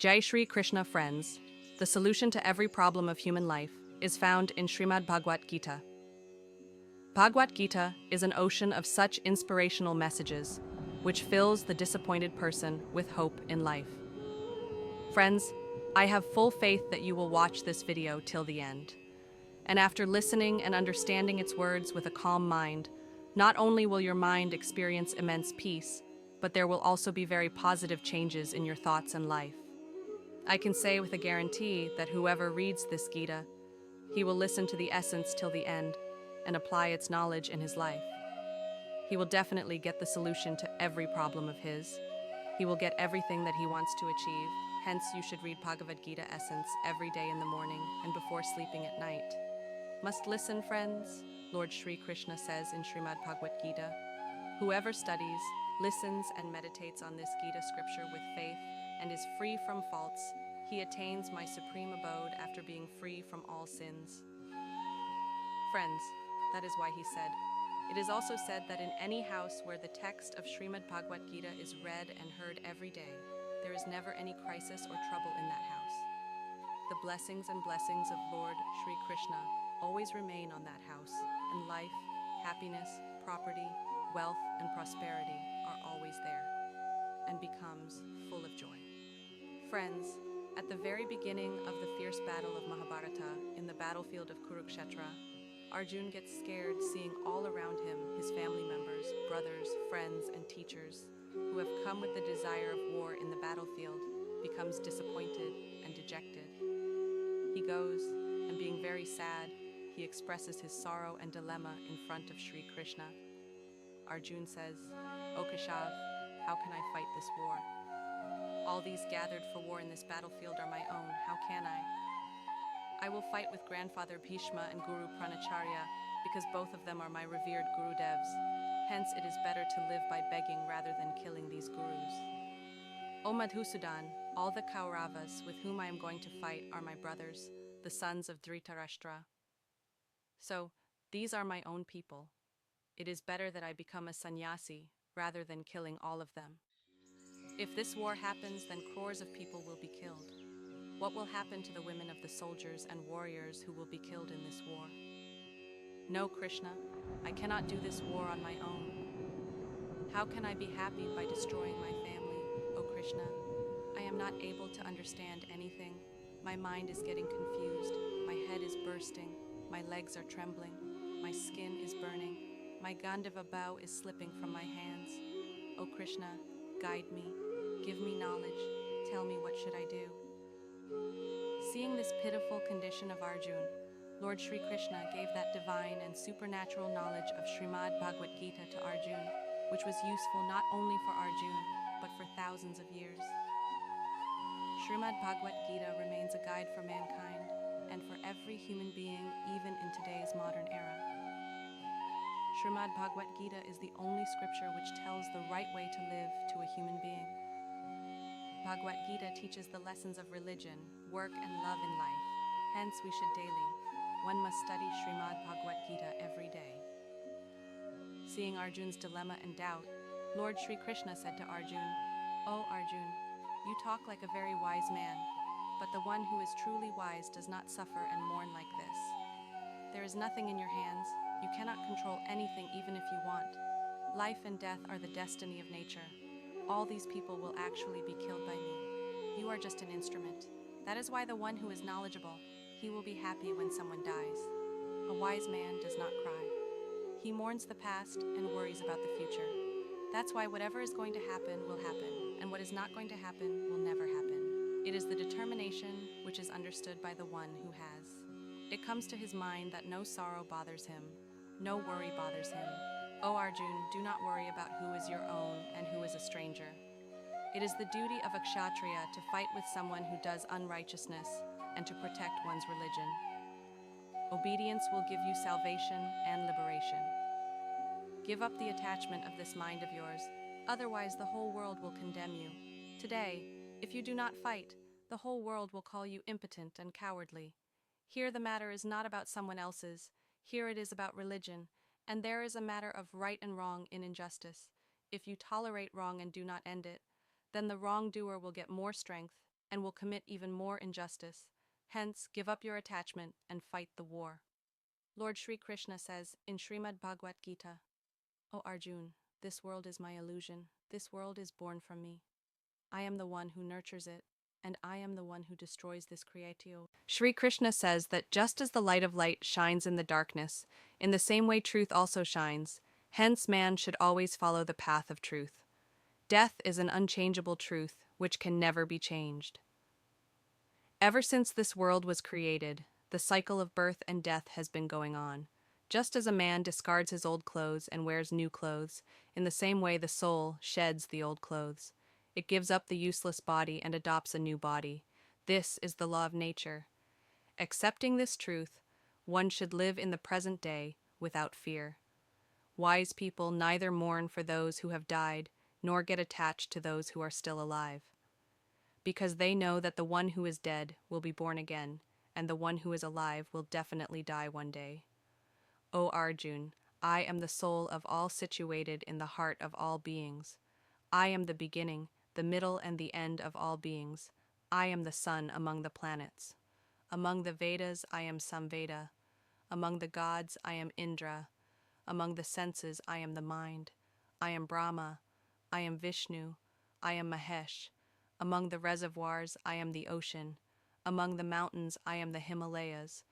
Jai Shri Krishna friends, the solution to every problem of human life is found in Srimad Bhagavad Gita. Bhagavad Gita is an ocean of such inspirational messages, which fills the disappointed person with hope in life. Friends, I have full faith that you will watch this video till the end. And after listening and understanding its words with a calm mind, not only will your mind experience immense peace, but there will also be very positive changes in your thoughts and life. I can say with a guarantee that whoever reads this Gita, he will listen to the essence till the end and apply its knowledge in his life. He will definitely get the solution to every problem of his. He will get everything that he wants to achieve. Hence, you should read Bhagavad Gita essence every day in the morning and before sleeping at night. Must listen, friends, Lord Shri Krishna says in Srimad Bhagavad Gita. Whoever studies, listens, and meditates on this Gita scripture with faith and is free from faults, he attains my supreme abode after being free from all sins. Friends, that is why he said, it is also said that in any house where the text of Srimad Bhagavad Gita is read and heard every day, there is never any crisis or trouble in that house. The blessings and blessings of Lord Shri Krishna always remain on that house, and life, happiness, property, wealth, and prosperity are always there, and becomes full of joy. Friends, at the very beginning of the fierce battle of Mahabharata, in the battlefield of Kurukshetra, Arjun gets scared seeing all around him his family members, brothers, friends, and teachers, who have come with the desire of war in the battlefield, becomes disappointed and dejected. He goes, and being very sad, he expresses his sorrow and dilemma in front of Shri Krishna. Arjun says, O Keshav, how can I fight this war? All these gathered for war in this battlefield are my own, how can I will fight with grandfather Bhishma and Guru Pranacharya, because both of them are my revered Gurudevs. Hence it is better to live by begging rather than killing these gurus. O Madhusudan, all the Kauravas with whom I am going to fight are my brothers, the sons of Dhritarashtra. So, these are my own people. It is better that I become a sannyasi rather than killing all of them. If this war happens, then crores of people will be killed. What will happen to the women of the soldiers and warriors who will be killed in this war? No, Krishna, I cannot do this war on my own. How can I be happy by destroying my family, O Krishna? I am not able to understand anything. My mind is getting confused. My head is bursting. My legs are trembling. My skin is burning. My Gandhava bow is slipping from my hands. O Krishna, guide me. Give me knowledge. Tell me what should I do. Seeing this pitiful condition of Arjun, Lord Shri Krishna gave that divine and supernatural knowledge of Srimad Bhagavad Gita to Arjun, which was useful not only for Arjun, but for thousands of years. Srimad Bhagavad Gita remains a guide for mankind and for every human being, even in today's modern era. Srimad Bhagavad Gita is the only scripture which tells the right way to live to a human being. Bhagavad Gita teaches the lessons of religion, work, and love in life. Hence, we should daily. One must study Srimad Bhagavad Gita every day. Seeing Arjun's dilemma and doubt, Lord Shri Krishna said to Arjun, O Arjun, you talk like a very wise man, but the one who is truly wise does not suffer and mourn like this. There is nothing in your hands. You cannot control anything even if you want. Life and death are the destiny of nature. All these people will actually be killed by me. You are just an instrument. That is why the one who is knowledgeable, he will be happy when someone dies. A wise man does not cry. He mourns the past and worries about the future. That's why whatever is going to happen will happen, and what is not going to happen will never happen. It is the determination which is understood by the one who has. It comes to his mind that no sorrow bothers him, no worry bothers him. O Arjun, do not worry about who is your own and who is a stranger. It is the duty of a kshatriya to fight with someone who does unrighteousness and to protect one's religion. Obedience will give you salvation and liberation. Give up the attachment of this mind of yours, otherwise the whole world will condemn you. Today, if you do not fight, the whole world will call you impotent and cowardly. Here the matter is not about someone else's, here it is about religion, and there is a matter of right and wrong in injustice. If you tolerate wrong and do not end it, then the wrongdoer will get more strength, and will commit even more injustice. Hence, give up your attachment and fight the war. Lord Sri Krishna says in Srimad Bhagavad Gita, O Arjun, this world is my illusion. This world is born from me. I am the one who nurtures it, and I am the one who destroys this creatio. Sri Krishna says that just as the light of light shines in the darkness, in the same way truth also shines. Hence, man should always follow the path of truth. Death is an unchangeable truth which can never be changed. Ever since this world was created, the cycle of birth and death has been going on. Just as a man discards his old clothes and wears new clothes, in the same way the soul sheds the old clothes. It gives up the useless body and adopts a new body. This is the law of nature. Accepting this truth, one should live in the present day without fear. Wise people neither mourn for those who have died, nor get attached to those who are still alive, because they know that the one who is dead will be born again, and the one who is alive will definitely die one day. O Arjun, I am the soul of all situated in the heart of all beings. I am the beginning, the middle, and the end of all beings. I am the sun among the planets. Among the Vedas I am Samveda. Among the gods I am Indra. Among the senses I am the mind. I am Brahma. I am Vishnu. I am Mahesh. Among the reservoirs I am the ocean. Among the mountains I am the Himalayas.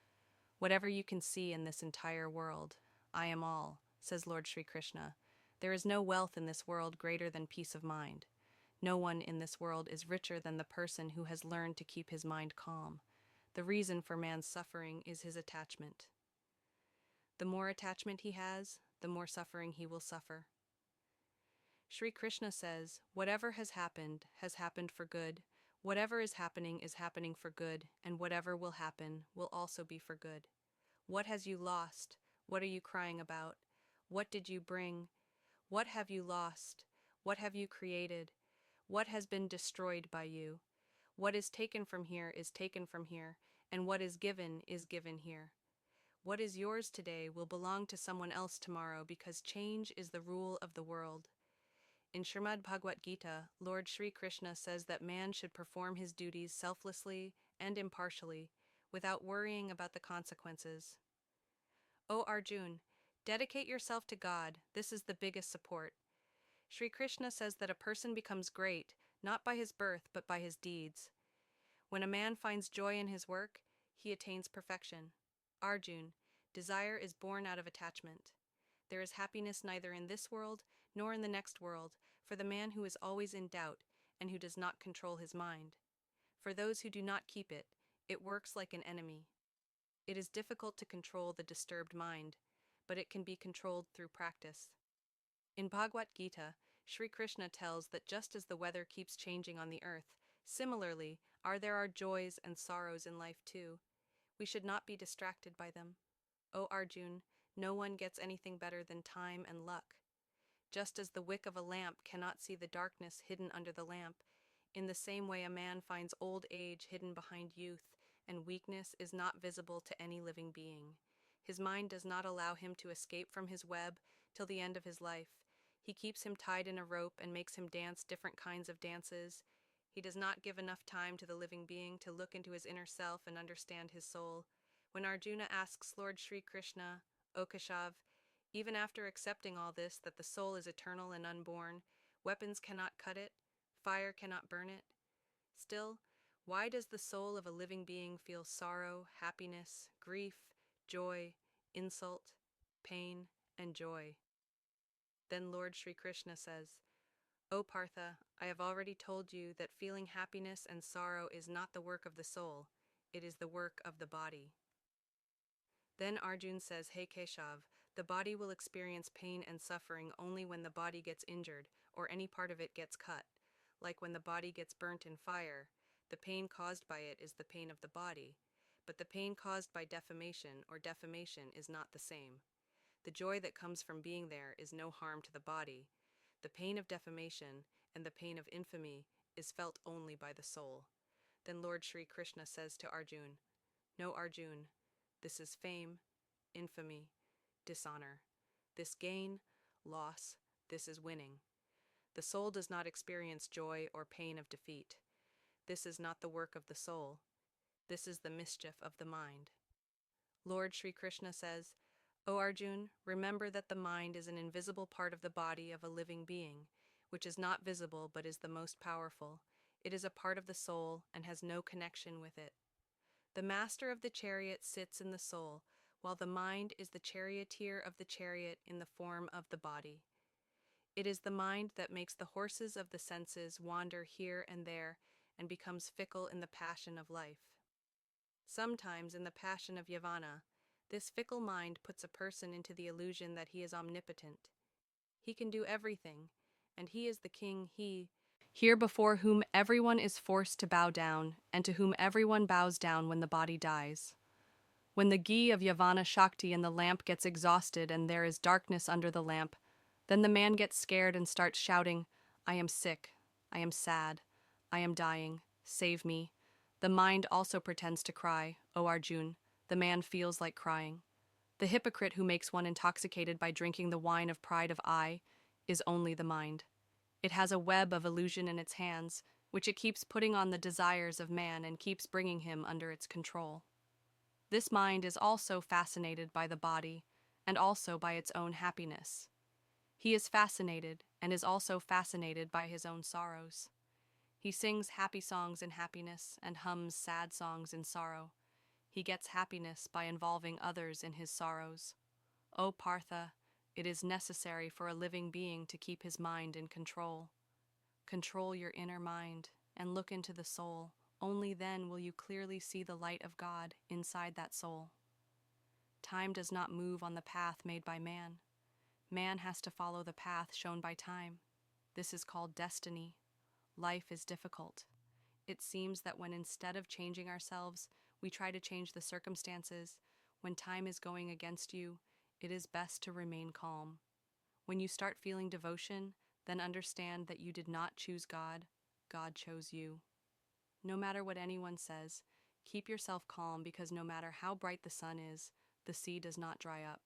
Whatever you can see in this entire world, I am all, says Lord Sri Krishna. There is no wealth in this world greater than peace of mind. No one in this world is richer than the person who has learned to keep his mind calm. The reason for man's suffering is his attachment. The more attachment he has, the more suffering he will suffer. Sri Krishna says, whatever has happened for good. Whatever is happening for good, and whatever will happen will also be for good. What has you lost? What are you crying about? What did you bring? What have you lost? What have you created? What has been destroyed by you? What is taken from here is taken from here, and what is given here. What is yours today will belong to someone else tomorrow, because change is the rule of the world. In Srimad Bhagavad Gita, Lord Sri Krishna says that man should perform his duties selflessly and impartially, without worrying about the consequences. O Arjun, dedicate yourself to God. This is the biggest support. Sri Krishna says that a person becomes great, not by his birth, but by his deeds. When a man finds joy in his work, he attains perfection. Arjun, desire is born out of attachment. There is happiness neither in this world nor in the next world for the man who is always in doubt and who does not control his mind. For those who do not keep it, it works like an enemy. It is difficult to control the disturbed mind, but it can be controlled through practice. In Bhagavad Gita, Sri Krishna tells that just as the weather keeps changing on the earth, similarly there are joys and sorrows in life too. We should not be distracted by them. O Arjun, no one gets anything better than time and luck. Just as the wick of a lamp cannot see the darkness hidden under the lamp, in the same way a man finds old age hidden behind youth, and weakness is not visible to any living being. His mind does not allow him to escape from his web till the end of his life. He keeps him tied in a rope and makes him dance different kinds of dances. He does not give enough time to the living being to look into his inner self and understand his soul. When Arjuna asks Lord Sri Krishna, O Keshav, even after accepting all this, that the soul is eternal and unborn, weapons cannot cut it, fire cannot burn it. Still, why does the soul of a living being feel sorrow, happiness, grief, joy, insult, pain, and joy? Then Lord Sri Krishna says, O Partha, I have already told you that feeling happiness and sorrow is not the work of the soul, it is the work of the body. Then Arjun says, Hey Keshav, the body will experience pain and suffering only when the body gets injured or any part of it gets cut. Like when the body gets burnt in fire, the pain caused by it is the pain of the body, but the pain caused by defamation or defamation is not the same. The joy that comes from being there is no harm to the body. The pain of defamation and the pain of infamy is felt only by the soul. Then Lord Sri Krishna says to Arjun, No, Arjun, this is fame, infamy, dishonor. This gain, loss, this is winning. The soul does not experience joy or pain of defeat. This is not the work of the soul. This is the mischief of the mind. Lord Sri Krishna says, O Arjun, remember that the mind is an invisible part of the body of a living being, which is not visible but is the most powerful. It is a part of the soul and has no connection with it. The master of the chariot sits in the soul, while the mind is the charioteer of the chariot in the form of the body. It is the mind that makes the horses of the senses wander here and there and becomes fickle in the passion of life. Sometimes, in the passion of Yavana, this fickle mind puts a person into the illusion that he is omnipotent. He can do everything, and he is the king, here before whom everyone is forced to bow down, and to whom everyone bows down when the body dies. When the ghee of Yavana Shakti in the lamp gets exhausted and there is darkness under the lamp, then the man gets scared and starts shouting, I am sick, I am sad, I am dying, save me. The mind also pretends to cry, O Arjun, the man feels like crying. The hypocrite who makes one intoxicated by drinking the wine of pride of I is only the mind. It has a web of illusion in its hands, which it keeps putting on the desires of man and keeps bringing him under its control. This mind is also fascinated by the body, and also by its own happiness. He is fascinated, and is also fascinated by his own sorrows. He sings happy songs in happiness, and hums sad songs in sorrow. He gets happiness by involving others in his sorrows. O Partha, it is necessary for a living being to keep his mind in control. Control your inner mind, and look into the soul. Only then will you clearly see the light of God inside that soul. Time does not move on the path made by man. Man has to follow the path shown by time. This is called destiny. Life is difficult. It seems that when instead of changing ourselves, we try to change the circumstances, when time is going against you, it is best to remain calm. When you start feeling devotion, then understand that you did not choose God, God chose you. No matter what anyone says, keep yourself calm, because no matter how bright the sun is, the sea does not dry up.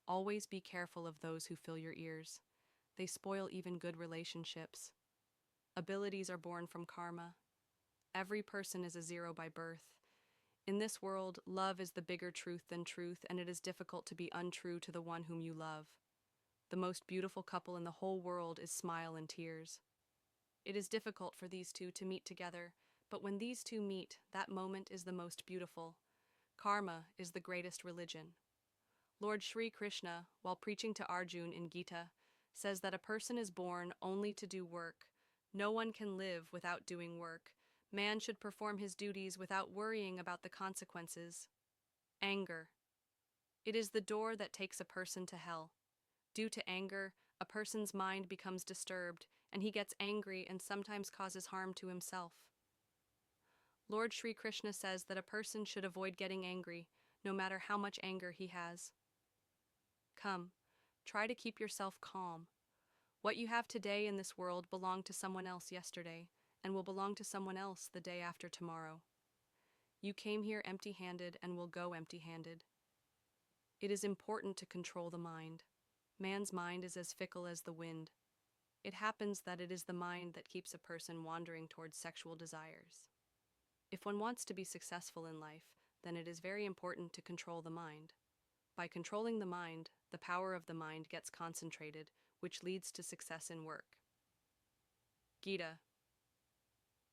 Always be careful of those who fill your ears. They spoil even good relationships. Abilities are born from karma. Every person is a zero by birth. In this world, love is the bigger truth than truth, and it is difficult to be untrue to the one whom you love. The most beautiful couple in the whole world is smile and tears. It is difficult for these two to meet together, but when these two meet, that moment is the most beautiful. Karma is the greatest religion. Lord Sri Krishna, while preaching to Arjun in Geeta, says that a person is born only to do work. No one can live without doing work. Man should perform his duties without worrying about the consequences. Anger. It is the door that takes a person to hell. Due to anger, a person's mind becomes disturbed, and he gets angry and sometimes causes harm to himself. Lord Sri Krishna says that a person should avoid getting angry, no matter how much anger he has. Come, try to keep yourself calm. What you have today in this world belonged to someone else yesterday, and will belong to someone else the day after tomorrow. You came here empty-handed and will go empty-handed. It is important to control the mind. Man's mind is as fickle as the wind. It happens that it is the mind that keeps a person wandering towards sexual desires. If one wants to be successful in life, then it is very important to control the mind. By controlling the mind, the power of the mind gets concentrated, which leads to success in work. Geeta.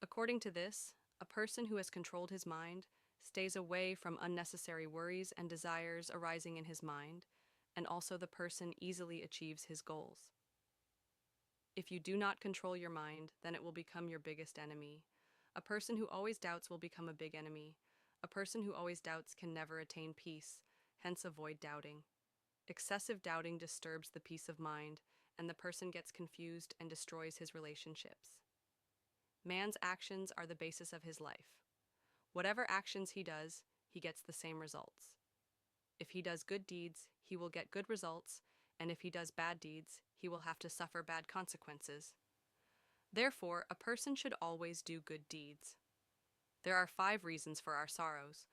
According to this, a person who has controlled his mind stays away from unnecessary worries and desires arising in his mind, and also the person easily achieves his goals. If you do not control your mind, then it will become your biggest enemy. A person who always doubts will become a big enemy. A person who always doubts can never attain peace, hence avoid doubting. Excessive doubting disturbs the peace of mind, and the person gets confused and destroys his relationships. Man's actions are the basis of his life. Whatever actions he does, he gets the same results. If he does good deeds, he will get good results, and if he does bad deeds, he will have to suffer bad consequences. Therefore, a person should always do good deeds. There are 5 reasons for our sorrows.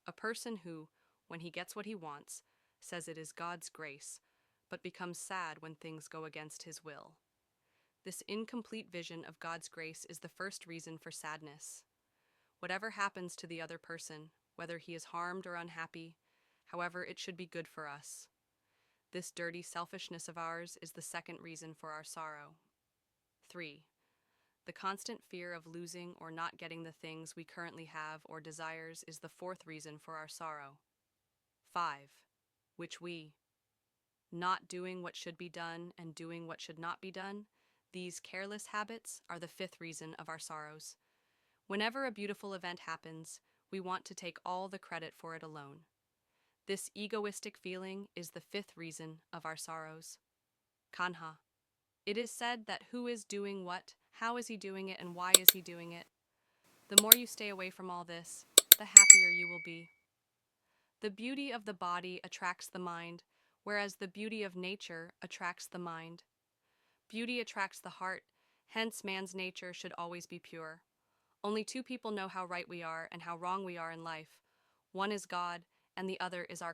A person who, when he gets what he wants, says it is God's grace, but becomes sad when things go against his will. This incomplete vision of God's grace is the first reason for sadness. Whatever happens to the other person, whether he is harmed or unhappy, however, it should be good for us. This dirty selfishness of ours is the second reason for our sorrow. 3. The constant fear of losing or not getting the things we currently have or desires is the fourth reason for our sorrow. 5. Which we, not doing what should be done and doing what should not be done, these careless habits are the fifth reason of our sorrows. Whenever a beautiful event happens, we want to take all the credit for it alone. This egoistic feeling is the fifth reason of our sorrows. Kanha. It is said that who is doing what, how is he doing it, and why is he doing it? The more you stay away from all this, the happier you will be. The beauty of the body attracts the mind, whereas the beauty of nature attracts the mind. Beauty attracts the heart, hence man's nature should always be pure. Only two people know how right we are and how wrong we are in life. One is God, and the other is our